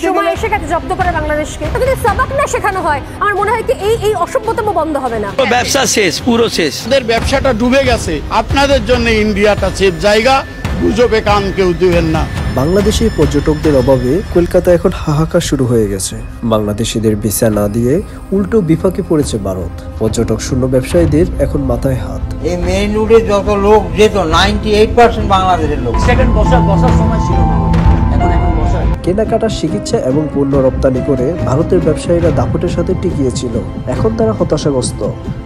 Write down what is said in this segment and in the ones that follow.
সময় এসে গেছে জব্দ করে বাংলাদেশকে। যদি সবাক না শেখানো হয় আমার মনে হয় কি এই অসভ্যতম বন্ধ হবে না। ব্যবসা শেষ, পুরো শেষ। আমাদের ব্যবসাটা ডুবে গেছে, আপনাদের জন্য ইন্ডিয়াটা সেফ জায়গা, গুজবে কান কেউ দিবেন না। বাংলাদেশি পর্যটকদের অভাবে কলকাতা এখন হাহাকার শুরু হয়ে গেছে। বাংলাদেশিদের ভিসা না দিয়ে উল্টো বিপাকে পড়েছে ভারত। পর্যটক শূন্য ব্যবসায়ীদের এখন মাথায় হাত। এই মেইন রোডে যত লোক যেত 98% বাংলাদেশের লোক। সেকেন্ড বসার সময় ছিল না, এখন বসার। কেনাকাটা, চিকিৎসা এবং পণ্য রপ্তানি করে ভারতের ব্যবসায়ীরা দাপটের সাথে টিকিয়েছিল। এখন তারা হতাশাগ্রস্ত।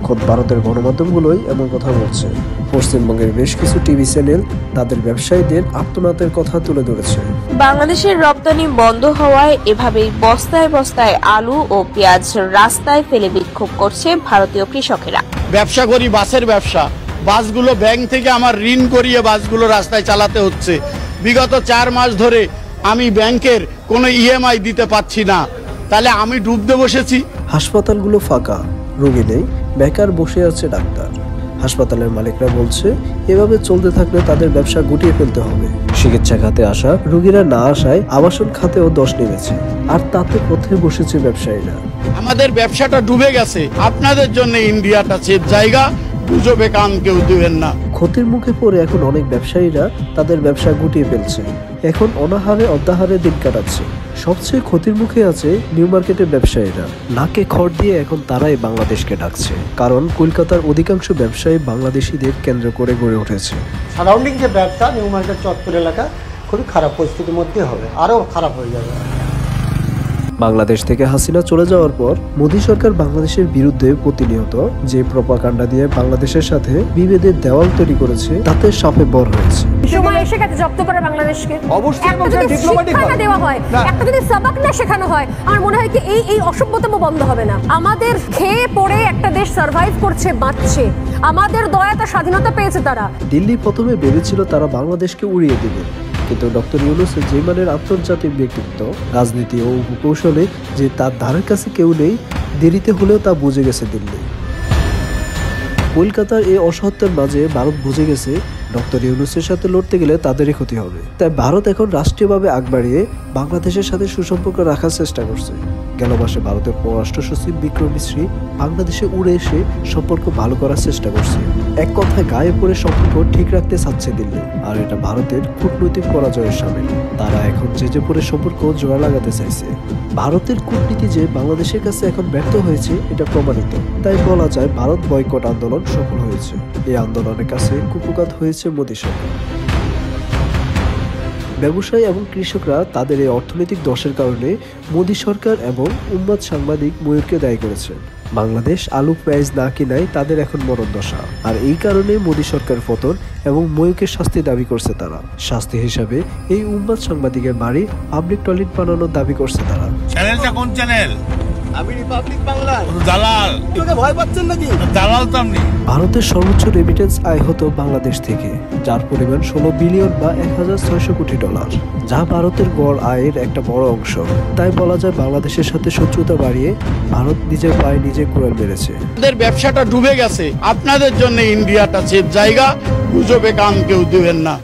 খোদ ভারতের গণমাধ্যমগুলোই এমন কথা বলছে। পশ্চিমবঙ্গের বেশ কিছু টিভি চ্যানেল তাদের ব্যবসায়ীদের আত্মনাতের কথা তুলে ধরেছে। বাংলাদেশের রপ্তানি বন্ধ হওয়ায় এভাবেই বস্তায় বস্তায় আলু ও পেঁয়াজ রাস্তায় ফেলে বিক্ষোভ করছে ভারতীয় কৃষকেরা। ব্যবসা করি, বাসের ব্যবসা। বাসগুলো ব্যাংক থেকে আমার ঋণ করিয়ে বাসগুলো রাস্তায় চালাতে হচ্ছে। বিগত 4 মাস ধরে আমি ব্যাংকের কোনো ইএমআই দিতে পারছি না, তাহলে আমি ডুবতে বসেছি। হাসপাতালগুলো ফাঁকা, রোগী নেই, বেকার বসে আছে ডাক্তার। হাসপাতালের মালিকরা বলছে এভাবে চলতে থাকলে তাদের ব্যবসা গুটিয়ে ফেলতে হবে। চিকিৎসা খাতে আসা রোগীরা না আসায় আবাসন খাতেও দশ নেমেছে, আর তাতে পথে বসেছে ব্যবসায়ীরা। আমাদের ব্যবসাটা ডুবে গেছে, আপনাদের জন্য ইন্ডিয়াটা সেফ জায়গা, গুজবে কান কেউ দিবেন না। ক্ষতির মুখে পড়ে এখন অনেক ব্যবসায়ীরা তাদের ব্যবসা গুটিয়ে ফেলছে। এখন অনাহারে অর্ধাহারে দিন কাটাচ্ছে। সবচেয়ে ক্ষতির মুখে আছে নিউ মার্কেটের ব্যবসায়ীরা। নাকে খড় দিয়ে এখন তারাই বাংলাদেশকে ডাকছে, কারণ কলকাতার অধিকাংশ ব্যবসায়ী বাংলাদেশিদের কেন্দ্র করে গড়ে উঠেছে। সারাউন্ডিং যে ব্যবসা নিউ মার্কেট চত্বর এলাকা খুবই খারাপ পরিস্থিতির মধ্যে হবে, আরও খারাপ হয়ে যাবে। বাংলাদেশ থেকে হাসিনা চলে যাওয়ার পর মোদী সরকার বাংলাদেশের বিরুদ্ধে প্রতিনিয়ত যে প্রপাগান্ডা দিয়ে বাংলাদেশের সাথে বিভেদের দেওয়াল তৈরি করেছে তাতে সাপে বর হয়েছে। সময় এসে গেছে জব্দ করে বাংলাদেশকে। অবশ্যই একটা যদি শিক্ষা দেওয়া হয়, একটা যদি সবাক না শেখানো হয় আমার মনে হয় কি এই অসভ্যতম বন্ধ হবে না। আমাদের খেয়ে পড়ে একটা দেশ সার্ভাইভ করছে, বাঁচছে, আমাদের দয়াতে স্বাধীনতা পেয়েছে তারা। দিল্লি প্রথমে ভেবেছিল তারা বাংলাদেশকে উড়িয়ে দেবে, কিন্তু ডক্টর ইউনূসের যে মানের আন্তর্জাতিক ব্যক্তিত্ব, রাজনীতি ও উপকৌশলে যে তার ধারের কাছে কেউ নেই, দেরিতে হলেও তা বুঝে গেছে দিল্লি। কলকাতার এই অসহত্যের মাঝে ভারত বুঝে গেছে ডক্টর ইউনূসের সাথে লড়তে গেলে তাদেরই ক্ষতি হবে। তাই ভারত এখন রাষ্ট্রীয়ভাবে আগ বাড়িয়ে বাংলাদেশের সাথে সুসম্পর্ক রাখার চেষ্টা করছে। গেল মাসে ভারতের পররাষ্ট্র সচিব বিক্রম মিশ্রি বাংলাদেশে উড়ে এসে সম্পর্ক ভালো করার চেষ্টা করছে। এক কথায় গায়ে পড়ে সম্পর্ক ঠিক রাখতে চাচ্ছে দিল্লি, আর এটা ভারতের কূটনৈতিক পরাজয়ের সামিল। তারা এখন যে পরে সম্পর্ক জোড়া লাগাতে চাইছে। ভারতের কূটনীতি যে বাংলাদেশের কাছে এখন ব্যর্থ হয়েছে এটা প্রমাণিত। তাই বলা যায় ভারত বয়কট আন্দোলন সফল হয়েছে। এই আন্দোলনের কাছে কুপঘাত হয়েছে মোদী সরকার। ব্যবসায়ী এবং কৃষকরা তাদের এই অর্থনৈতিক দোষের কারণে মোদী সরকার এবং উম্মাদ সাংবাদিক ময়ূরকে দায়ী করেছে। বাংলাদেশ আলু পেঁয়াজ না কিনায় তাদের এখন মরণ দশা, আর এই কারণে মোদী সরকার পতন এবং ময়ূরকে শাস্তি দাবি করছে তারা। শাস্তি হিসাবে এই উম্মাদ সাংবাদিকের বাড়ি পাবলিক টয়লেট বানানোর দাবি করছে তারা। চ্যানেলটা কোন চ্যানেল? আমি রিপাবলিক বাংলা। দালাল। ভয় পাচ্ছেন নাকি? দালাল তো আপনি। ভারতের সর্বোচ্চ রেমিটেন্স আয় হতো বাংলাদেশ থেকে, যার পরিমাণ 16 বিলিয়ন বা 1600 কোটি ডলার, যা ভারতের গড় আয়ের একটা বড় অংশ। তাই বলা যায় বাংলাদেশের সাথে শত্রুতা বাড়িয়ে ভারত নিজের পায়ে নিজে কুড়াল মেরেছে। আমাদের ব্যবসাটা ডুবে গেছে, আপনাদের জন্য ইন্ডিয়াটা সেফ জায়গা, গুজবে কান কেউ দিবেন না।